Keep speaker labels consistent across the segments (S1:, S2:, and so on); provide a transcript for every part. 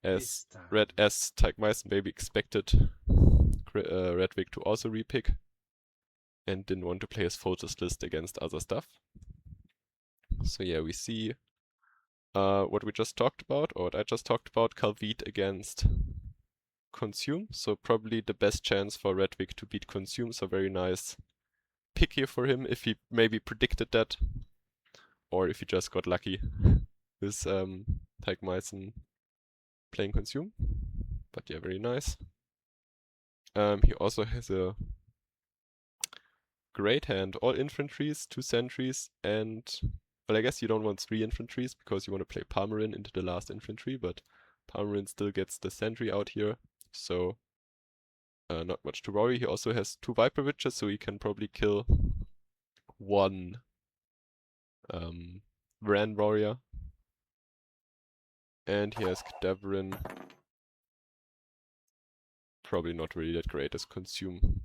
S1: as Tagmeisen maybe expected Redwig to also repick and didn't want to play his Photos list against other stuff. So yeah, we see what we just talked about, or what I just talked about, Calvite against Consume. So probably the best chance for Redwig to beat Consume, so very nice pick here for him if he maybe predicted that, or if he just got lucky with Tagmeisen playing Consume. But yeah, very nice. He also has a great hand, all infantries, 2 sentries, and well, I guess you don't want 3 infantries because you want to play Palmerin into the last infantry, but Palmerin still gets the sentry out here, so not much to worry. He also has 2 Viper Witches, so he can probably kill 1 Ran Warrior. And he has Cadaverin. Probably not really that great as Consume.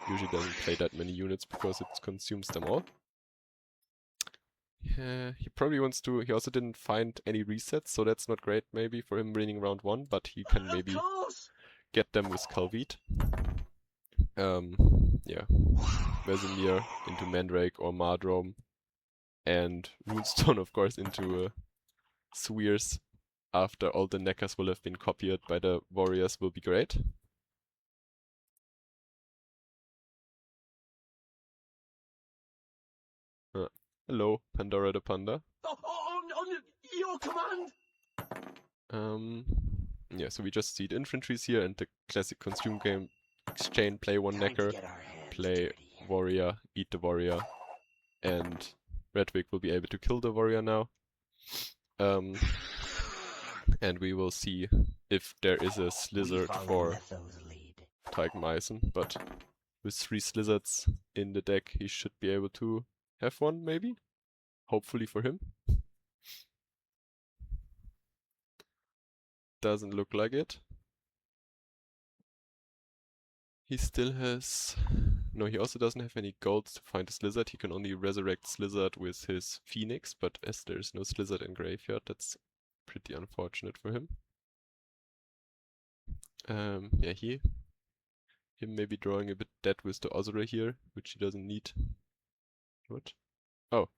S1: Usually doesn't play that many units because it consumes them all. Yeah, he probably wants to... He also didn't find any resets, so that's not great maybe for him winning round 1, but he can maybe get them with Calvite. Yeah. Vesemir into Mandrake or Mardrome. And Runestone, of course, into Swears after all the Neckers will have been copied by the warriors will be great. Hello, Pandora the Panda.
S2: On your command!
S1: Yeah, so we just see the infantries here and the classic Consume game. Exchange, play 1 Necker, play warrior, eat the warrior, and Redwig will be able to kill the warrior now. And we will see if there is a Slizzard for Tagmeisen, but with 3 Slizzards in the deck he should be able to have one, maybe? Hopefully for him. Doesn't look like it. He still has... No, he also doesn't have any golds to find a Slizzard. He can only resurrect Slizzard with his Phoenix, but as there is no Slizzard in Graveyard, that's pretty unfortunate for him. Yeah, him maybe drawing a bit dead with the Ozra here, which he doesn't need. What? Oh.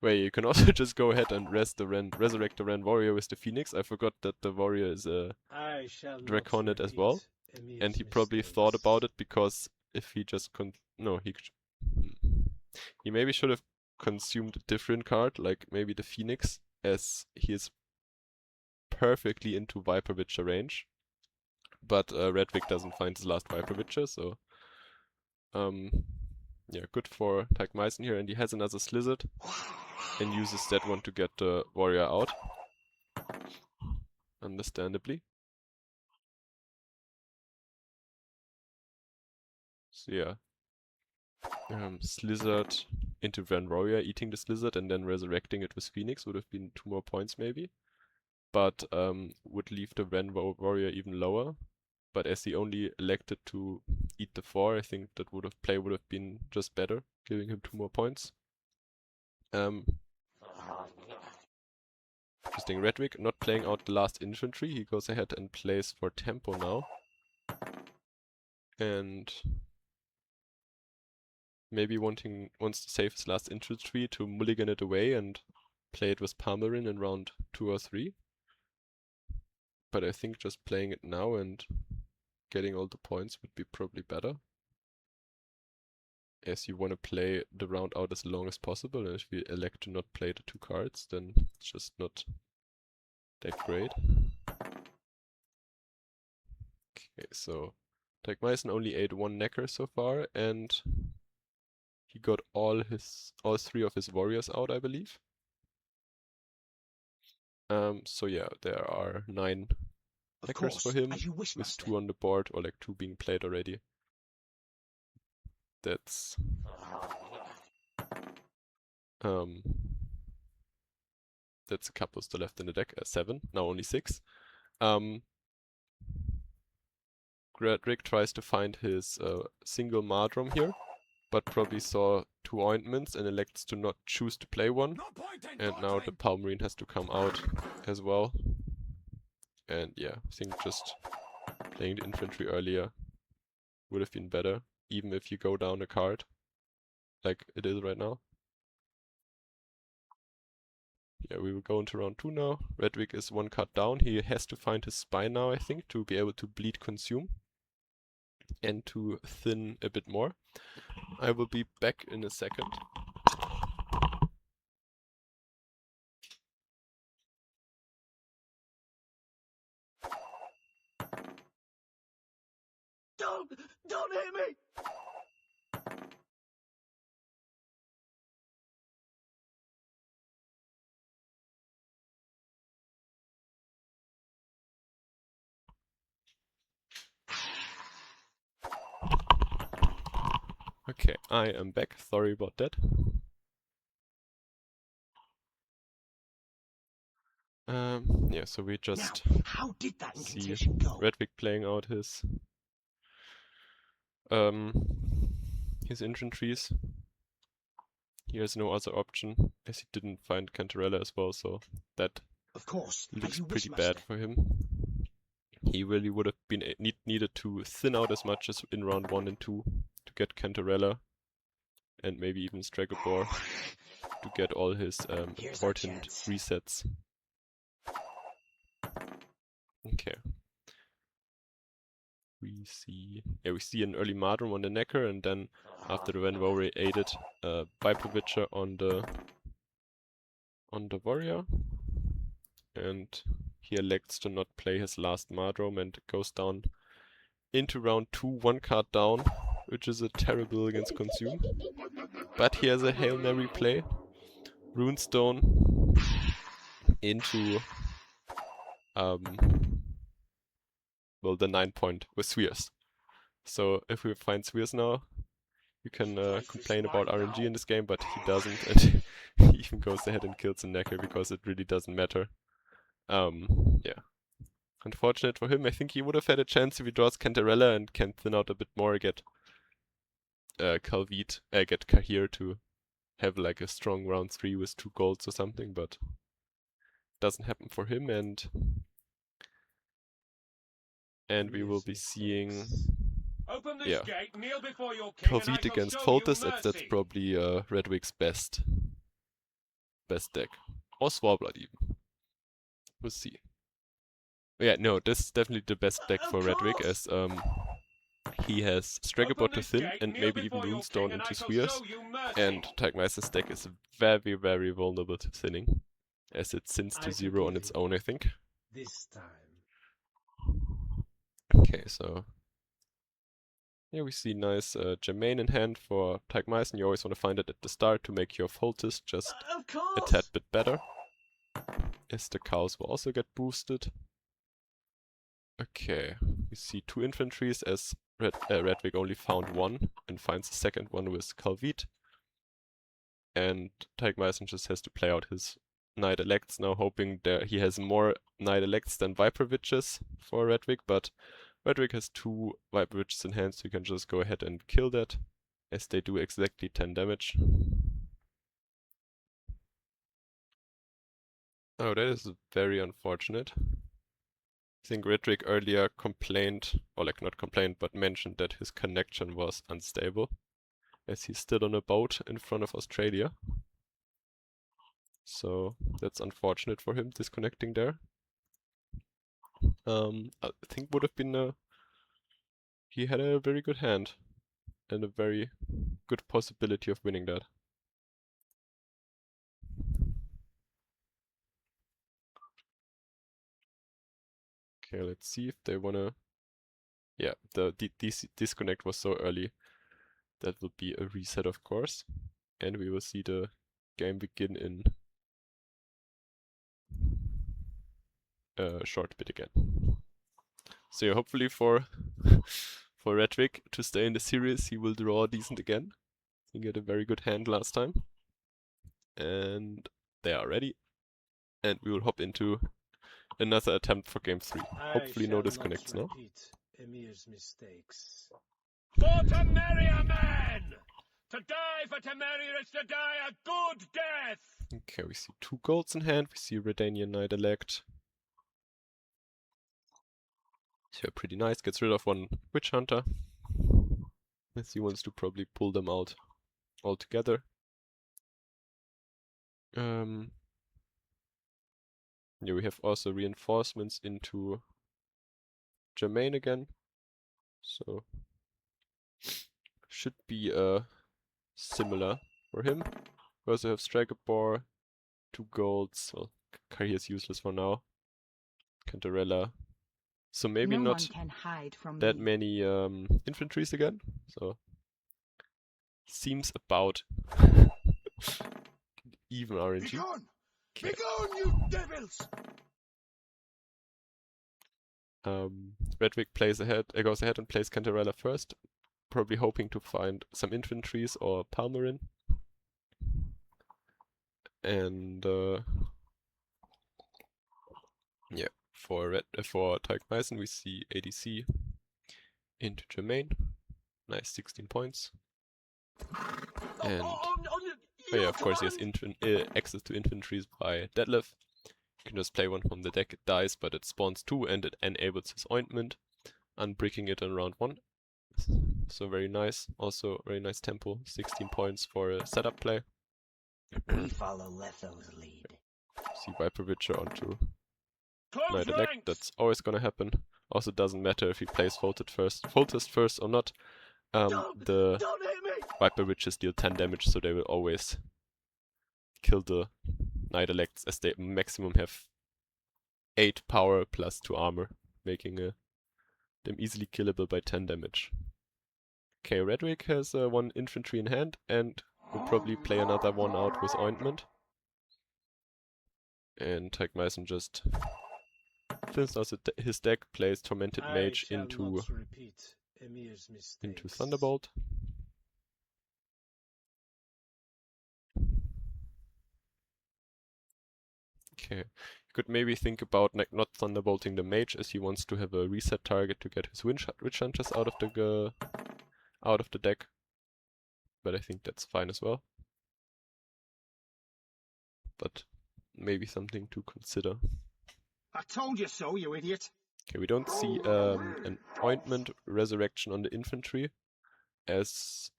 S1: Wait, you can also just go ahead and resurrect the Ren Warrior with the Phoenix. I forgot that the Warrior is a Draconet as well. And he probably thought about it because if he just he maybe should have consumed a different card, like maybe the Phoenix, as he is perfectly into Viper Witcher range. But Redwig doesn't find his last Viper Witcher, so yeah, good for Tagmeisen here, and he has another Slizzard and uses that one to get the warrior out. Understandably. So yeah. Slizzard into Ren Warrior, eating the Slizzard and then resurrecting it with Phoenix would have been 2 more points maybe. But would leave the Ren Warrior even lower. But as he only elected to eat the 4, I think that would have been just better, giving him 2 more points. Interesting, Redwig not playing out the last infantry. He goes ahead and plays for tempo now. And maybe wants to save his last infantry to mulligan it away and play it with Palmerin in round 2 or 3. But I think just playing it now and getting all the points would be probably better. As you want to play the round out as long as possible, and if you elect to not play the 2 cards, then it's just not that great. Okay, so Tagmeisen only ate 1 Necker so far, and he got all 3 of his warriors out, I believe. So yeah, there are 9 Neckers for him, with 2 on the board, or like 2 being played already. That's a couple still left in the deck. 7, now only 6. Redwig tries to find his single Mardrome here, but probably saw 2 ointments and elects to not choose to play one. And now the Palmerin has to come out as well. And yeah, I think just playing the infantry earlier would have been better, even if you go down a card, like it is right now. Yeah, we will go into round 2 now. Redwig is 1 card down. He has to find his spy now, I think, to be able to bleed consume and to thin a bit more. I will be back in a second.
S2: Don't hit me!
S1: Okay, I am back. Sorry about that. Yeah, so we just
S2: Now, how did that
S1: see
S2: incantation go?
S1: Redwig playing out his infantries. He has no other option, as he didn't find Cantarella as well, so that
S2: Of course,
S1: looks pretty bad for him. He really would have been needed to thin out as much as in round 1 and 2 to get Cantarella and maybe even Stragobor to get all his important resets. Okay. We see an early Mardrum on the Necker, and then after the Van Warrior aided Viper Witcher on the warrior, and he elects to not play his last Mardrum and goes down into round 2, 1 card down, which is a terrible against Consume. But he has a Hail Mary play, Runestone into well, the 9-point with Spheres. So if we find Spheres now, you can complain about RNG in this game, but he doesn't, and he even goes ahead and kills the Necker because it really doesn't matter. Yeah. Unfortunate for him. I think he would have had a chance if he draws Cantarella and can thin out a bit more, get Calvit, get Kahir to have like a strong round 3 with 2 golds or something, but doesn't happen for him, and we will be seeing Calvit against Foltest. That's probably Redwig's best deck. Or Swarblood even. We'll see. Yeah, no, this is definitely the best deck for Redwig, as he has Stragobor to thin and maybe even Runestone into Spheres, and Tagmeister's deck is very, very vulnerable to thinning, as it thins to 0 on its own, I think.
S2: This time.
S1: Okay, so here we see nice Germain in hand for Tagmeister. You always want to find it at the start to make your Foltest just a tad bit better, as the cows will also get boosted. Okay, we see 2 infantries, as Redwig only found 1 and finds the second one with Calvit. And Tagmeister just has to play out his Knight Elects now, hoping that he has more Knight Elects than Viper Witches for Redwig, but Redwig has 2 Viper Witches in hand, so you can just go ahead and kill that, as they do exactly 10 damage. Oh, that is very unfortunate. I think Redwig earlier complained, or like not complained, but mentioned that his connection was unstable, as he's still on a boat in front of Australia. So that's unfortunate for him, disconnecting there. I think would have been he had a very good hand and a very good possibility of winning that. Okay, let's see if they wanna... Yeah, the disconnect was so early. That will be a reset, of course. And we will see the game begin in a short bit again. So yeah, hopefully for Redwig to stay in the series, he will draw decent again. He got a very good hand last time. And they are ready. And we will hop into another attempt for game 3. Hopefully no disconnects now.
S2: Emir's mistakes. For Temeria, man! To die for Temeria is to die a good death!
S1: Okay, we see 2 golds in hand. We see Redanian Knight Elect. So pretty nice, gets rid of one Witch Hunter, as he wants to probably pull them out all together. Yeah, we have also reinforcements into Jermaine again, so should be similar for him. We also have Striker Boar, 2 golds, well, Carrier is useless for now, Cantarella, so maybe
S3: No
S1: not
S3: one can hide from
S1: that
S3: me.
S1: many infantries again, so seems about even RNG.
S2: Begone! Begone, you devils!
S1: Redwick goes ahead and plays Cantarella first, probably hoping to find some infantries or Palmerin. And yeah, for Tyke Bison we see ADC into Jermaine. Nice 16 points. And oh yeah, of course he has access to infantries by Detlef. You can just play one from the deck, it dies, but it spawns 2 and it enables his ointment, unbricking it in round 1. So very nice. Also very nice tempo, 16 points for a setup play.
S3: We follow Letho's lead.
S1: See Viper Witcher onto
S2: Close
S1: Knight Elect,
S2: ranks!
S1: that's always gonna happen. Also doesn't matter if he plays Foltest first or not. The
S2: Don't hit me!
S1: Viper Witches deal 10 damage, so they will always kill the Knight Elects, as they maximum have 8 power plus 2 armor, making them easily killable by 10 damage. Okay, Redwick has 1 infantry in hand and will probably play another one out with Ointment. And Tyke Meissen just fills out his deck, plays Tormented Mage into Thunderbolt. Okay, you could maybe think about not Thunderbolting the Mage, as he wants to have a reset target to get his Witch Hunters out of the deck. But I think that's fine as well. But maybe something to consider.
S2: I told you so, you idiot!
S1: Okay, we don't see an Ointment Resurrection on the infantry, as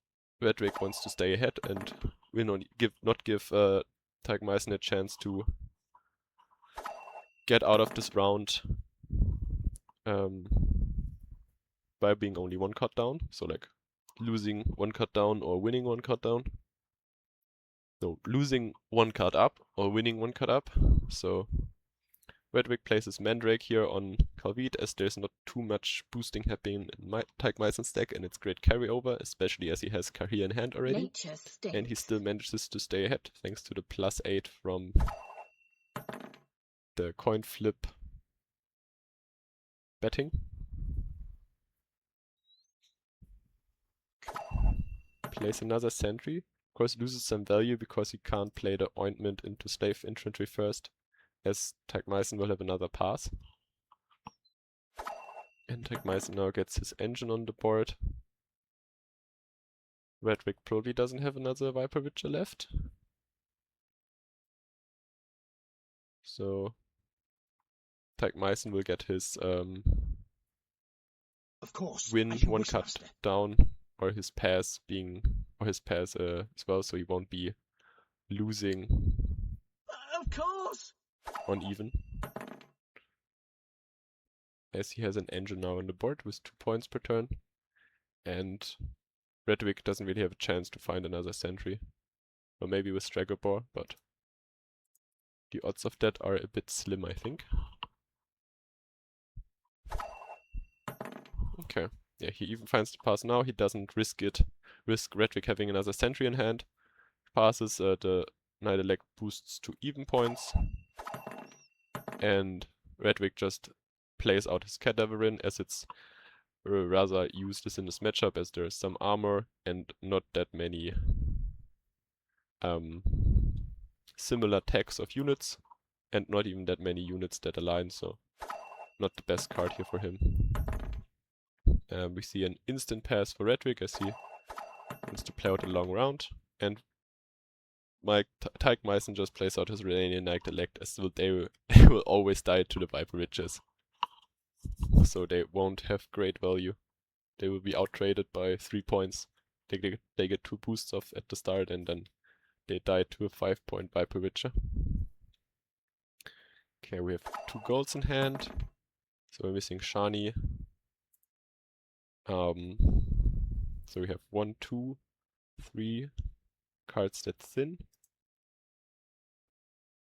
S1: Redwick wants to stay ahead and will not give Tyke Meissen a chance to get out of this round by being only 1 card down, so like losing 1 card down or winning 1 card down. No, losing 1 card up or winning 1 card up. So Redwick places Mandrake here on Calvit, as there's not too much boosting happening in Tyke Meissen's deck, and it's great carryover, especially as he has Carrier in hand already. And he still manages to stay ahead thanks to the +8 from the coin flip betting. Plays another sentry. Of course loses some value because he can't play the Ointment into Slave Infantry first, as Tyke Meissen will have another pass. And Tyke Meissen now gets his engine on the board. Redwick probably doesn't have another Viper Witcher left. So Tyke Meissen will get his
S2: Of course,
S1: win 1 cut down, or his pass as well, so he won't be losing
S2: Of course!
S1: on even. As he has an engine now on the board with 2 points per turn, and Redwick doesn't really have a chance to find another sentry. Or maybe with Stragobor, but the odds of that are a bit slim, I think. Okay, yeah, he even finds the pass now. He doesn't risk Redwick having another sentry in hand. Passes, the Knight Elect boosts to even points, and Redwick just plays out his Cadaverin, as it's rather useless in this matchup, as there is some armor and not that many similar tags of units, and not even that many units that align, so not the best card here for him. We see an instant pass for Redwick, as he wants to play out a long round, and Tyke Meissen just plays out his Redanian Knight Elect, as they will always die to the Viper Witches. so they won't have great value. They will be outtraded by 3 points. They get 2 boosts off at the start, and then they die to a 5-point Viper Witcher. Okay, we have 2 golds in hand. So we're missing Shani. So we have 1, 2, 3 cards that thin.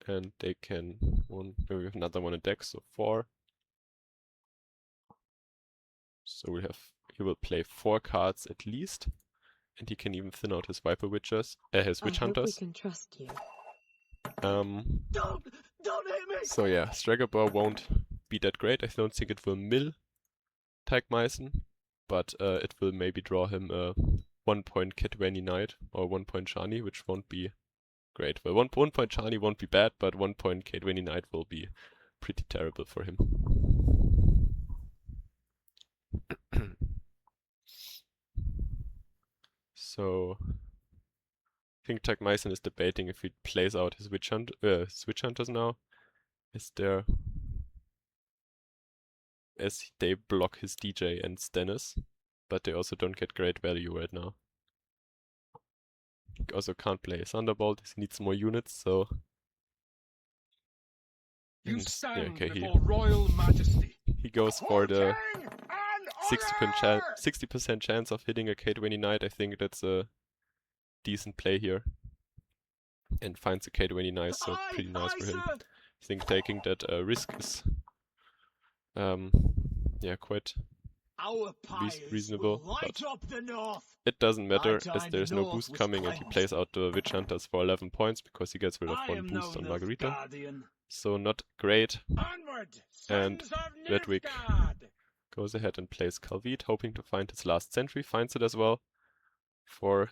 S1: And they can we have another one in deck, so 4. So he will play 4 cards at least. And he can even thin out his Viper Witchers, his Witch Hunters.
S4: I hope we can trust you.
S2: Don't hit me!
S1: So yeah, Stragabor won't be that great. I don't think it will mill Teigmeisen, but it will maybe draw him a 1-point Kedweni Knight or 1-point Shani, which won't be great. Well, 1-point Shani won't be bad, but 1-point Kedweni Knight will be pretty terrible for him. So I think Teigmeisen is debating if he plays out his Witch Hunters now, as they block his DJ and Stennis, but they also don't get great value right now. He also can't play Thunderbolt, he needs more units, so...
S2: You
S1: And,
S2: stand
S1: okay,
S2: before royal majesty.
S1: he goes for the
S2: King and
S1: 60%
S2: honor!
S1: 60% chance of hitting a K20 Knight. I think that's a decent play here. And finds a K20 Knight, so pretty nice for him.
S2: Sir.
S1: I think taking that risk is yeah, quite
S2: Our pyres
S1: reasonable,
S2: will light
S1: but
S2: up the north.
S1: it doesn't matter
S2: time
S1: as there's
S2: the
S1: no
S2: north
S1: boost
S2: was
S1: coming and he
S2: cleansed.
S1: plays out the Witch Hunters for 11 points because he gets rid of
S2: I
S1: 1
S2: am
S1: boost on
S2: no
S1: Margarita.
S2: Nilfgaardian.
S1: So not great.
S2: Onward,
S1: And
S2: sons of
S1: Redwick
S2: Nilfgaard.
S1: goes ahead and plays Calvite, hoping to find his last sentry, finds it as well for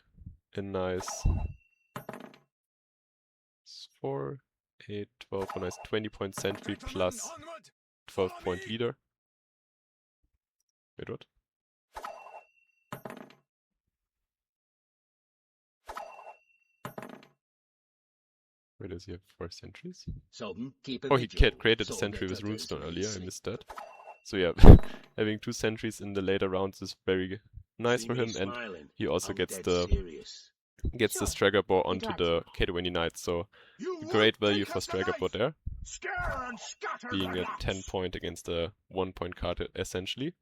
S1: a nice 4, 8, 12, a nice 20-point sentry plus 12-point leader. Wait, what? Where does he have 4 sentries?
S3: Sultan, keep a
S1: Oh, he
S3: vigil.
S1: created a
S3: Soldier
S1: sentry with
S3: tuckers
S1: Runestone
S3: may
S1: earlier, I
S3: sleep.
S1: missed that. So yeah, having 2 sentries in the later rounds is very nice
S3: See
S1: for
S3: me
S1: him, and
S3: smiling.
S1: he also
S3: I'm
S1: gets
S3: dead
S1: the
S3: serious.
S1: gets the
S4: Sure.
S1: Stragabor onto
S4: Glad
S1: the
S4: to.
S1: K20 Knight, so
S2: You
S1: great
S2: would
S1: value
S2: take
S1: for
S2: us
S1: Stragabor
S2: alive.
S1: there,
S2: Scare and scatter
S1: being
S2: the
S1: a
S2: rats.
S1: 10-point against a 1-point card essentially.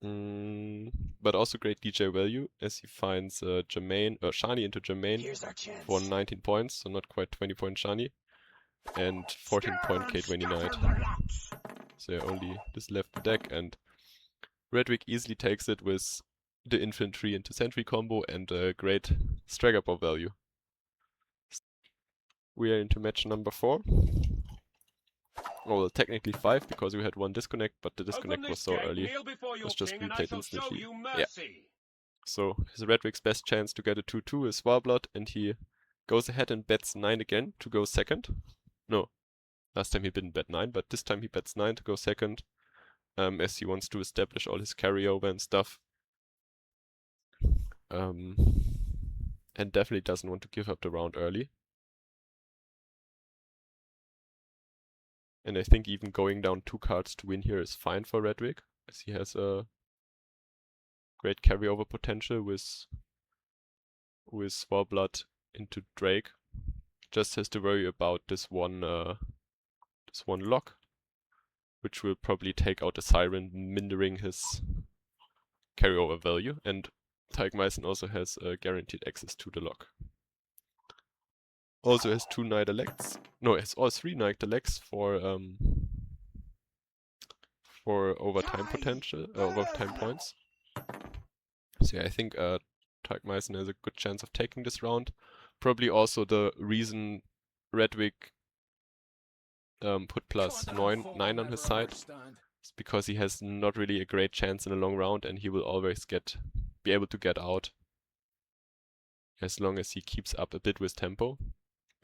S1: But also great DJ value as he finds Shani into Jermaine
S3: Here's our chance.
S1: for 19 points, so not quite 20-point Shani, and 14-point
S2: Scare and
S1: K20 Knight.
S2: scatter the rats.
S1: So yeah, only this left the deck, and Redwick easily takes it with the infantry into sentry combo and a great Stragabor value. We are into match number 4. Well, technically 5 because we had 1 disconnect, but the disconnect
S2: Open
S1: was
S2: this
S1: so
S2: gate,
S1: early.
S2: kneel before your
S1: Was just
S2: king, and I
S1: replayed
S2: shall show
S1: instantly.
S2: you
S1: Yeah.
S2: mercy.
S1: So his Redwick's best chance to get a 2-2 is Warblood, and he goes ahead and bets 9 again to go second. No, last time he didn't bet 9, but this time he bets 9 to go second, as he wants to establish all his carryover and stuff. And definitely doesn't want to give up the round early. And I think even going down 2 cards to win here is fine for Redwick, as he has a great carryover potential with Warblood into Drake. Just has to worry about this one lock, which will probably take out the Siren, mindering his carryover value, and Teigmeisen also has guaranteed access to the lock. Also has 2 Knight Elects. No, has all 3 Knight Elects for overtime potential, overtime points. So yeah, I think Teigmeisen has a good chance of taking this round. Probably also the reason Redwick put plus 9 on his side is because he has not really a great chance in a long round, and he will always be able to get out as long as he keeps up a bit with tempo.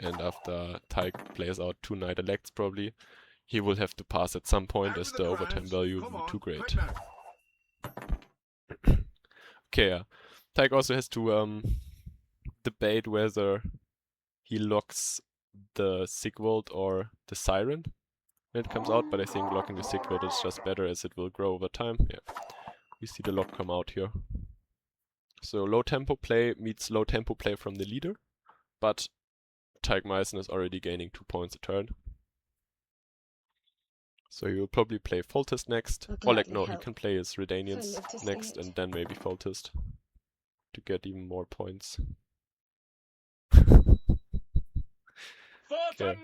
S1: And after Teig plays out 2 Knight Elects probably, he will have to pass at some point as the overtime value will be too great. Okay, yeah. Teig also has to debate whether he locks the Sigvald or the Siren. when it comes out, but I think locking the Sigurd is just better as it will grow over time. Yeah, we see the lock come out here. So low tempo play meets low tempo play from the leader, but Tyke Meissen is already gaining 2 points a turn. So he will probably play Foltest next. Or like, no, he can play his Redanians next and then maybe Foltest to get even more points. Okay.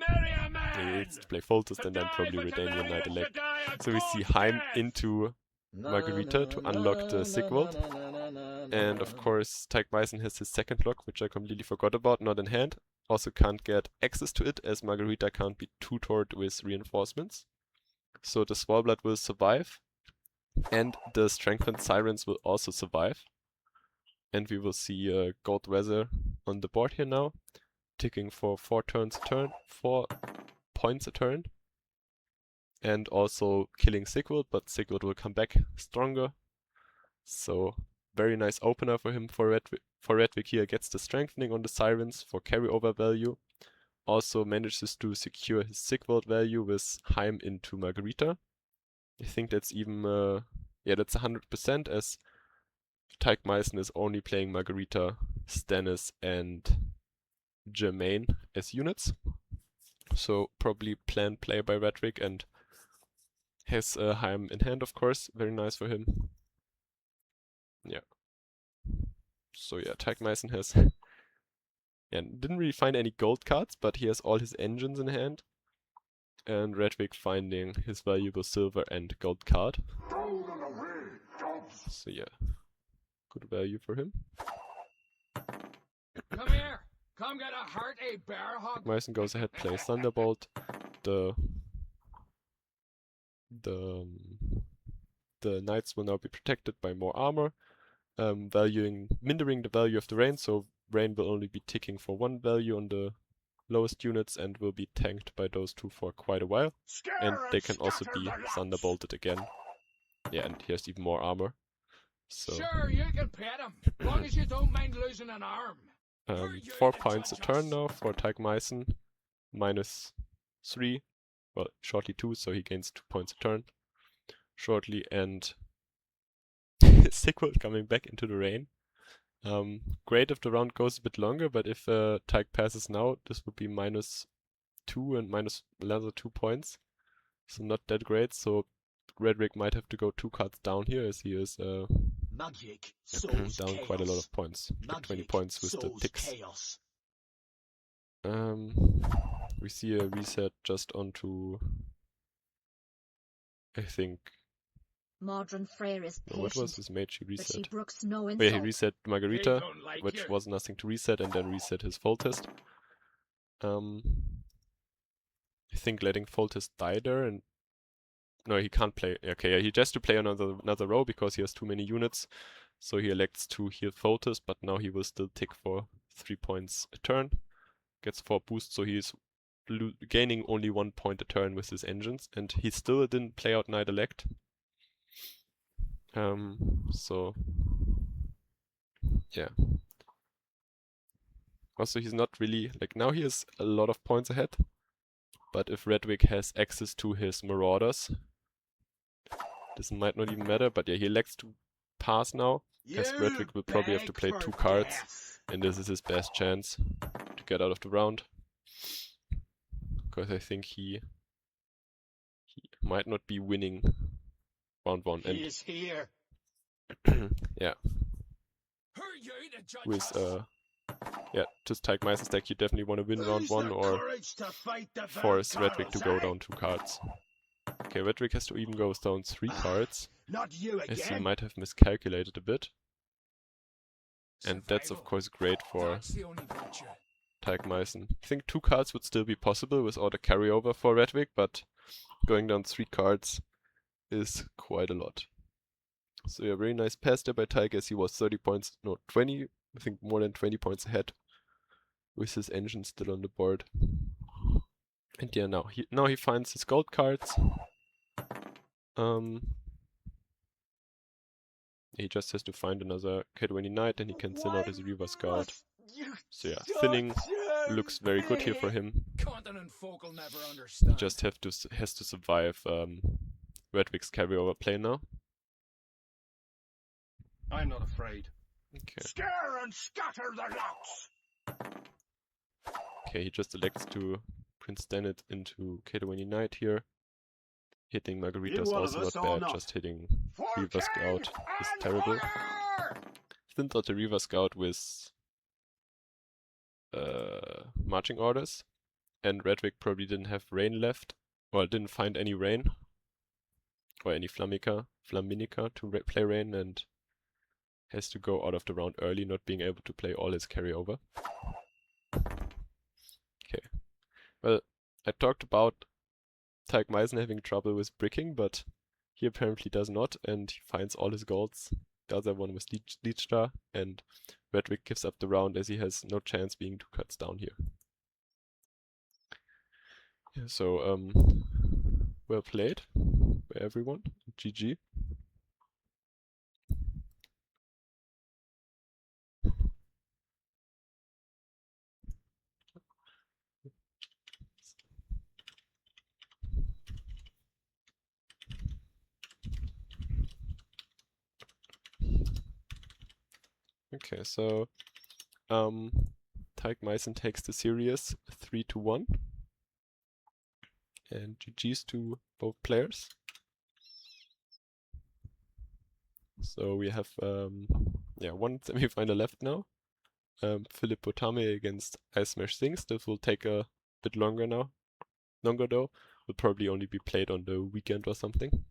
S1: He needs to play Foltest and then probably Redanian Knight Elect. So we see Heim into Margarita to unlock the Sigvald. And of course, Tyke Meissen has his second lock, which I completely forgot about, not in hand. Also can't get access to it, as Margarita can't be tutored with reinforcements. So the Swallblood will survive, and the Strengthened Sirens will also survive. And we will see Gold Weather on the board here now, ticking for 4 turns a turn, 4 points a turn. And also killing Sigvald, but Sigvald will come back stronger. So very nice opener for him. For Redwick here, gets the Strengthening on the Sirens for carryover value. Also manages to secure his Sigvald value with Heim into Margarita. I think that's even, yeah, that's 100%, as Tyke Meissen is only playing Margarita, Stannis and Germain as units. So probably planned play by Redwick, and has Heim in hand, of course. Very nice for him. Yeah. So yeah, Tyke Meissen has... yeah, didn't really find any gold cards, but he has all his engines in hand. And Redwick finding his valuable silver and gold card. So yeah, good value for him.
S2: Come here! Come get a hearty bear hug!
S1: Meissen goes ahead, plays Thunderbolt. The knights will now be protected by more armor, mindering the value of the rain, so rain will only be ticking for 1 value on the lowest units and will be tanked by those 2 for quite a while. And they can also be Thunderbolted again. Yeah, and here's even more armor. So
S2: Sure, you can pet him, as long as you don't mind losing an arm.
S1: 4 points a turn now for Tyke Meissen. -3, well, shortly 2, so he gains 2 points a turn. Shortly, and Sigvald coming back into the rain. Great if the round goes a bit longer, but if Tyke passes now, this would be -2 and minus another 2 points. So not that great, so Redwick might have to go 2 cards down here, as he is down quite a lot of points. Like 20 points with the ticks. We see a reset just onto, I think...
S4: Modern Freyr is
S1: no, what was his mage he
S4: but she
S1: reset?
S4: brooks no
S1: Oh, yeah,
S4: insult.
S1: he reset
S2: They
S1: Margarita,
S2: don't like
S1: which
S2: you.
S1: was nothing to reset, and then reset his Foltest. I think letting Foltest die there, and no, he can't play. Okay, yeah, he has to play another row because he has too many units, so he elects to heal Foltest, but now he will still tick for 3 points a turn, gets 4 boosts, so he is gaining only 1 point a turn with his engines, and he still didn't play out Knight Elect. So yeah. Also, he's not really, like, now he has a lot of points ahead, but if Redwick has access to his Marauders, this might not even matter, but yeah, he elects to pass now, as Redwick will probably have to play 2 cards, and this is his best chance to get out of the round. Because I think he might not be winning round 1, and
S2: He's here.
S1: yeah,
S2: Who are you to judge
S1: with
S2: us?
S1: yeah, just Tyke Meissen's deck, you definitely want to win round
S2: Who's
S1: 1
S2: the
S1: or
S2: courage to fight the
S1: force
S2: Valkyries,
S1: Redwick to go
S2: eh?
S1: down 2 cards. Okay, Redwick has to even go down 3 cards,
S2: Not you
S1: as he
S2: again.
S1: might have miscalculated a bit. And that's of
S2: Survival.
S1: course great for
S2: That's the only virtue.
S1: Tyke Meissen. I think 2 cards would still be possible without a carryover for Redwick, but going down 3 cards is quite a lot. So yeah, very nice pass there by Tyke, as he was 20, I think more than 20 points ahead with his engine still on the board. And yeah, now he finds his gold cards. He just has to find another Cadwany Knight, and he can send out his Reaver Scout. So yeah, thinning looks very good here for him.
S2: Continent folk will never understand.
S1: Just has to survive Redwick's carryover play now.
S2: I'm not afraid.
S1: Okay.
S2: Scare and scatter the lots!
S1: Okay, he just elects to Prince Danet into K20 Knight here. Hitting Margarita is
S2: one
S1: also
S2: of us
S1: not
S2: or
S1: bad,
S2: not?
S1: just hitting
S2: For
S1: Reaver
S2: king
S1: Scout is
S2: and
S1: terrible.
S2: fire!
S1: Didn't thought the Reaver Scout with marching orders, and Redwick probably didn't have rain left, or didn't find any rain, or any Flaminica to play rain, and has to go out of the round early, not being able to play all his carryover. Okay, well, I talked about Teig Meisen having trouble with bricking, but he apparently does not, and he finds all his golds. The other one was Leech Star, and Redwick gives up the round as he has no chance being 2 cuts down here. Yeah, so, well played by everyone. GG. Okay, so Teig Meisen takes the series 3-1. And GG's to both players. So we have one semi-final left now. Philip Potame against Ice Smash Things. This will take a bit longer now. Longer though. Will probably only be played on the weekend or something.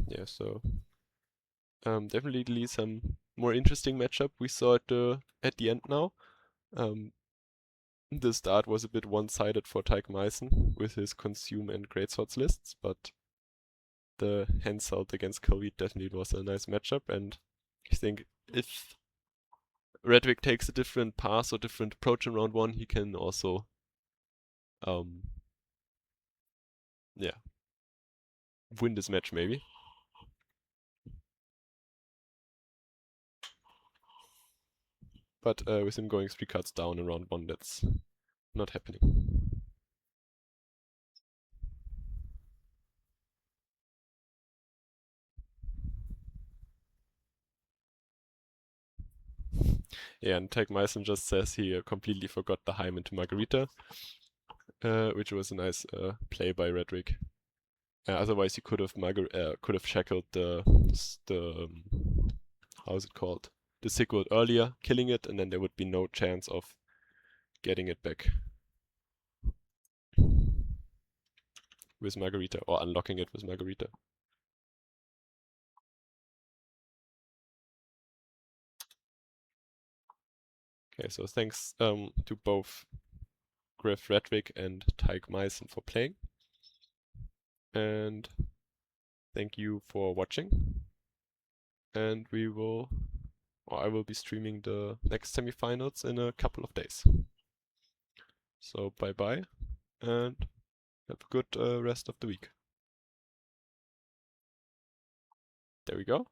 S1: Yeah, so definitely some more interesting matchup we saw at the end now. The start was a bit one-sided for Teig Meisen with his Consume and Greatswords lists, but the Henselt against Khalid definitely was a nice matchup, and I think if Redwick takes a different path or different approach in round 1, he can also win this match maybe. But with him going 3 cuts down in round 1, that's not happening. Yeah, and Teig Meisen just says he completely forgot the Heim into Margarita, which was a nice play by Redwick. Otherwise, he could have shackled the how is it called? The Sigurd earlier, killing it, and then there would be no chance of getting it back with Margarita, or unlocking it with Margarita. Okay, so thanks to both Griff Redwick and Teig Meisen for playing. And thank you for watching. And I will be streaming the next semifinals in a couple of days. So bye bye, and have a good rest of the week. There we go.